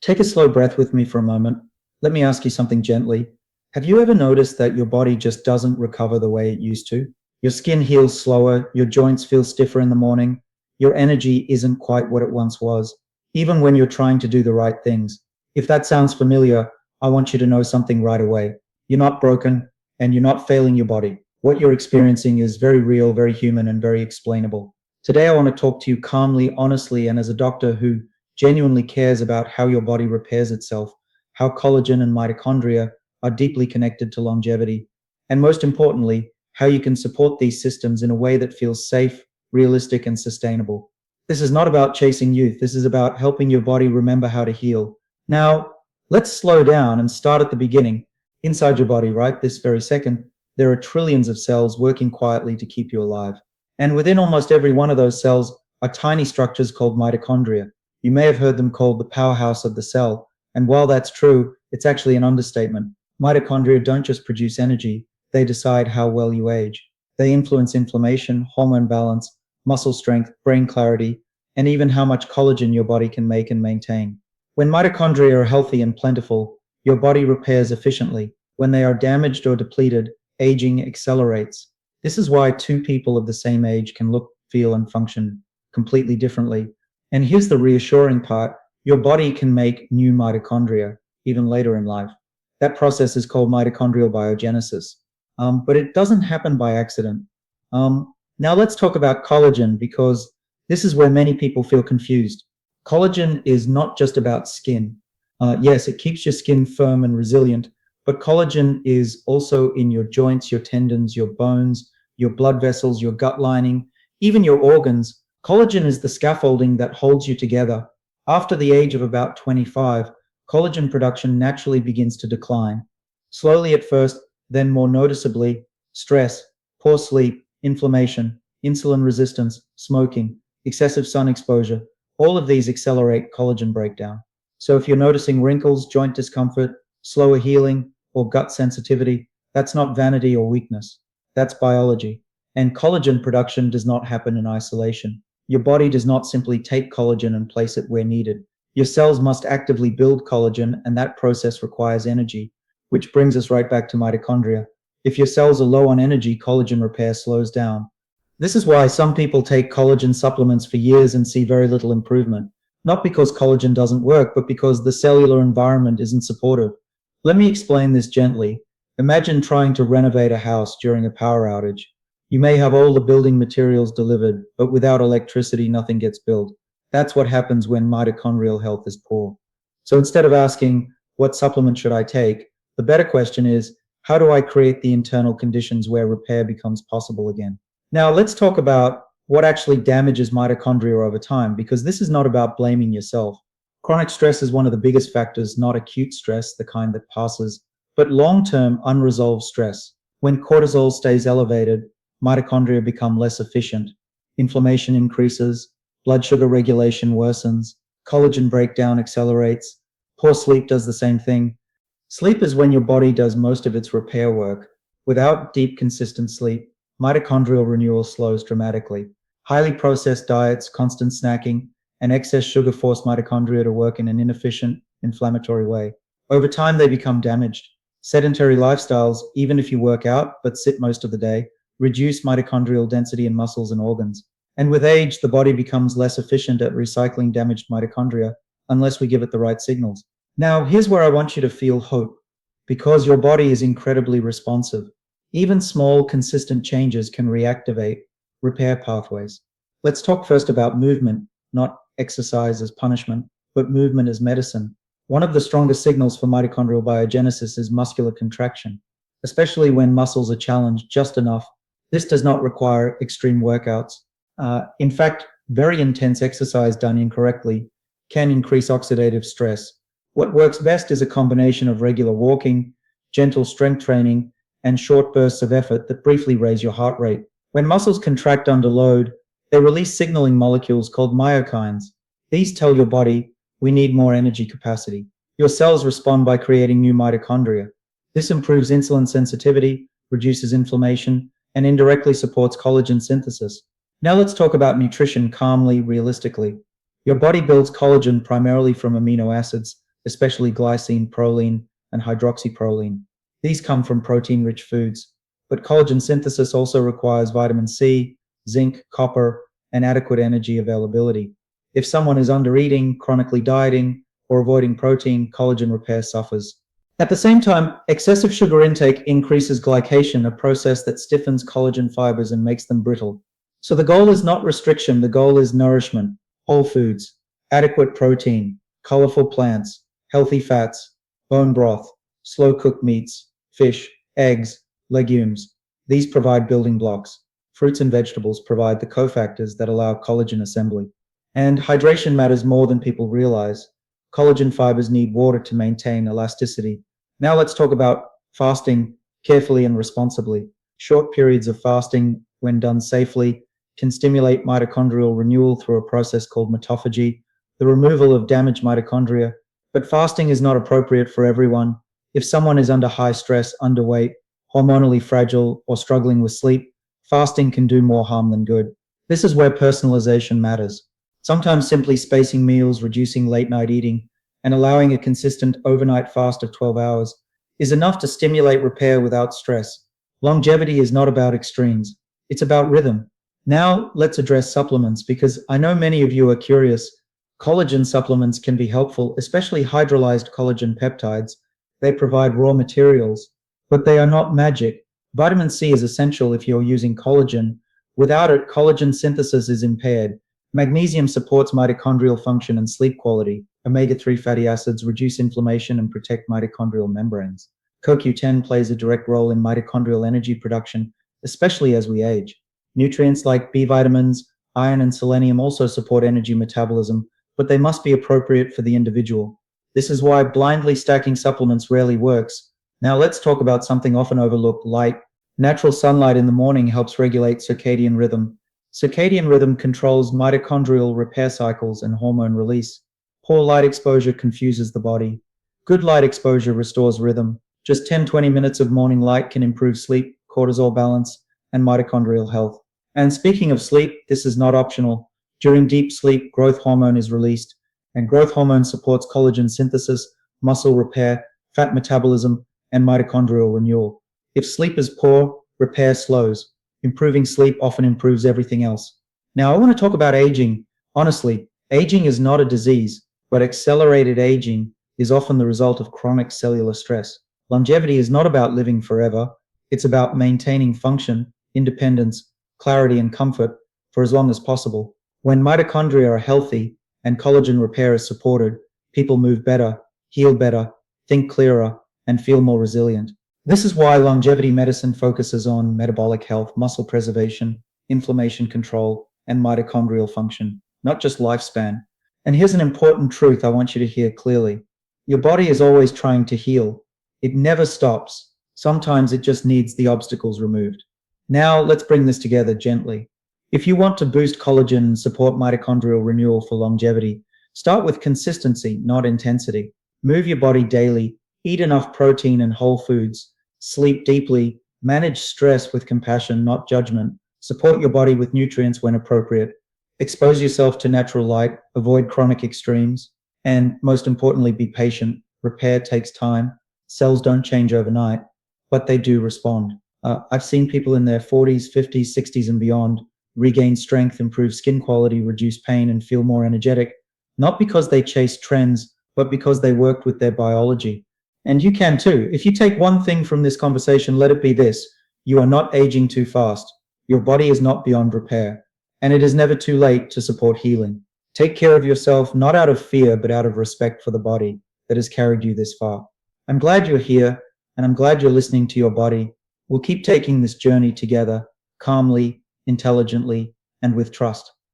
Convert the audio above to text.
Take a slow breath with me for a moment. Let me ask you something gently. Have you ever noticed that your body just doesn't recover the way it used to? Your skin heals slower, your joints feel stiffer in the morning, your energy isn't quite what it once was, even when you're trying to do the right things. If that sounds familiar, I want you to know something right away. You're not broken, and you're not failing your body. What you're experiencing is very real, very human, and very explainable. Today, I want to talk to you calmly, honestly, and as a doctor who genuinely cares about how your body repairs itself, how collagen and mitochondria are deeply connected to longevity, and most importantly, how you can support these systems in a way that feels safe, realistic, and sustainable. This is not about chasing youth. This is about helping your body remember how to heal. Now, let's slow down and start at the beginning. Inside your body, right this very second, there are trillions of cells working quietly to keep you alive. And within almost every one of those cells are tiny structures called mitochondria. You may have heard them called the powerhouse of the cell. And while that's true, it's actually an understatement. Mitochondria don't just produce energy, they decide how well you age. They influence inflammation, hormone balance, muscle strength, brain clarity, and even how much collagen your body can make and maintain. When mitochondria are healthy and plentiful, your body repairs efficiently. When they are damaged or depleted, aging accelerates. This is why two people of the same age can look, feel, and function completely differently. And here's the reassuring part. Your body can make new mitochondria even later in life. That process is called mitochondrial biogenesis. But it doesn't happen by accident. Now let's talk about collagen because this is where many people feel confused. Collagen is not just about skin. Yes, it keeps your skin firm and resilient, but collagen is also in your joints, your tendons, your bones, your blood vessels, your gut lining, even your organs. Collagen is the scaffolding that holds you together. After the age of about 25, collagen production naturally begins to decline. Slowly at first, then more noticeably, stress, poor sleep, inflammation, insulin resistance, smoking, excessive sun exposure, all of these accelerate collagen breakdown. So if you're noticing wrinkles, joint discomfort, slower healing, or gut sensitivity, that's not vanity or weakness. That's biology. And collagen production does not happen in isolation. Your body does not simply take collagen and place it where needed. Your cells must actively build collagen, and that process requires energy, which brings us right back to mitochondria. If your cells are low on energy, collagen repair slows down. This is why some people take collagen supplements for years and see very little improvement. Not because collagen doesn't work, but because the cellular environment isn't supportive. Let me explain this gently. Imagine trying to renovate a house during a power outage. You may have all the building materials delivered, but without electricity, nothing gets built. That's what happens when mitochondrial health is poor. So instead of asking, what supplement should I take? The better question is, how do I create the internal conditions where repair becomes possible again? Now, let's talk about what actually damages mitochondria over time, because this is not about blaming yourself. Chronic stress is one of the biggest factors, not acute stress, the kind that passes, but long-term unresolved stress. When cortisol stays elevated, mitochondria become less efficient. Inflammation increases, blood sugar regulation worsens, collagen breakdown accelerates. Poor sleep does the same thing. Sleep is when your body does most of its repair work. Without deep, consistent sleep, mitochondrial renewal slows dramatically. Highly processed diets, constant snacking, and excess sugar force mitochondria to work in an inefficient, inflammatory way. Over time, they become damaged. Sedentary lifestyles, even if you work out but sit most of the day, reduce mitochondrial density in muscles and organs. And with age, the body becomes less efficient at recycling damaged mitochondria unless we give it the right signals. Now, here's where I want you to feel hope, because your body is incredibly responsive. Even small, consistent changes can reactivate repair pathways. Let's talk first about movement, not exercise as punishment, but movement as medicine. One of the strongest signals for mitochondrial biogenesis is muscular contraction, especially when muscles are challenged just enough. This does not require extreme workouts. In fact, very intense exercise done incorrectly can increase oxidative stress. What works best is a combination of regular walking, gentle strength training, and short bursts of effort that briefly raise your heart rate. When muscles contract under load, they release signaling molecules called myokines. These tell your body, we need more energy capacity. Your cells respond by creating new mitochondria. This improves insulin sensitivity, reduces inflammation, and indirectly supports collagen synthesis. Now let's talk about nutrition calmly, realistically. Your body builds collagen primarily from amino acids, especially glycine, proline, and hydroxyproline. These come from protein-rich foods. But collagen synthesis also requires vitamin C, zinc, copper, and adequate energy availability. If someone is undereating, chronically dieting, or avoiding protein, collagen repair suffers. At the same time, excessive sugar intake increases glycation, a process that stiffens collagen fibers and makes them brittle. So the goal is not restriction, the goal is nourishment, whole foods, adequate protein, colorful plants, healthy fats, bone broth, slow cooked meats, fish, eggs, legumes. These provide building blocks. Fruits and vegetables provide the cofactors that allow collagen assembly. And hydration matters more than people realize. Collagen fibers need water to maintain elasticity. Now let's talk about fasting carefully and responsibly. Short periods of fasting, when done safely, can stimulate mitochondrial renewal through a process called mitophagy, the removal of damaged mitochondria. But fasting is not appropriate for everyone. If someone is under high stress, underweight, hormonally fragile, or struggling with sleep, fasting can do more harm than good. This is where personalization matters. Sometimes simply spacing meals, reducing late night eating, and allowing a consistent overnight fast of 12 hours is enough to stimulate repair without stress. Longevity is not about extremes, it's about rhythm. Now let's address supplements because I know many of you are curious. Collagen supplements can be helpful, especially hydrolyzed collagen peptides. They provide raw materials, but they are not magic. Vitamin C is essential if you're using collagen. Without it, collagen synthesis is impaired. Magnesium supports mitochondrial function and sleep quality. Omega-3 fatty acids reduce inflammation and protect mitochondrial membranes. CoQ10 plays a direct role in mitochondrial energy production, especially as we age. Nutrients like B vitamins, iron, and selenium also support energy metabolism, but they must be appropriate for the individual. This is why blindly stacking supplements rarely works. Now let's talk about something often overlooked: light. Natural sunlight in the morning helps regulate circadian rhythm. Circadian rhythm controls mitochondrial repair cycles and hormone release. Poor light exposure confuses the body. Good light exposure restores rhythm. Just 10-20 minutes of morning light can improve sleep, cortisol balance, and mitochondrial health. And speaking of sleep, this is not optional. During deep sleep, growth hormone is released, and growth hormone supports collagen synthesis, muscle repair, fat metabolism, and mitochondrial renewal. If sleep is poor, repair slows. Improving sleep often improves everything else. Now, I want to talk about aging. Honestly, aging is not a disease, but accelerated aging is often the result of chronic cellular stress. Longevity is not about living forever. It's about maintaining function, independence, clarity, and comfort for as long as possible. When mitochondria are healthy and collagen repair is supported, people move better, heal better, think clearer, and feel more resilient. This is why longevity medicine focuses on metabolic health, muscle preservation, inflammation control, and mitochondrial function, not just lifespan. And here's an important truth I want you to hear clearly. Your body is always trying to heal. It never stops. Sometimes it just needs the obstacles removed. Now, let's bring this together gently. If you want to boost collagen and support mitochondrial renewal for longevity, start with consistency, not intensity. Move your body daily, eat enough protein and whole foods, sleep deeply, manage stress with compassion, not judgment, support your body with nutrients when appropriate, expose yourself to natural light, avoid chronic extremes, and most importantly, be patient. Repair takes time. Cells don't change overnight, but they do respond. I've seen people in their 40s, 50s, 60s, and beyond regain strength, improve skin quality, reduce pain, and feel more energetic, not because they chased trends, but because they worked with their biology. And you can too. If you take one thing from this conversation, let it be this: you are not aging too fast. Your body is not beyond repair, and it is never too late to support healing. Take care of yourself, not out of fear, but out of respect for the body that has carried you this far. I'm glad you're here, and I'm glad you're listening to your body. We'll keep taking this journey together, calmly, intelligently, and with trust.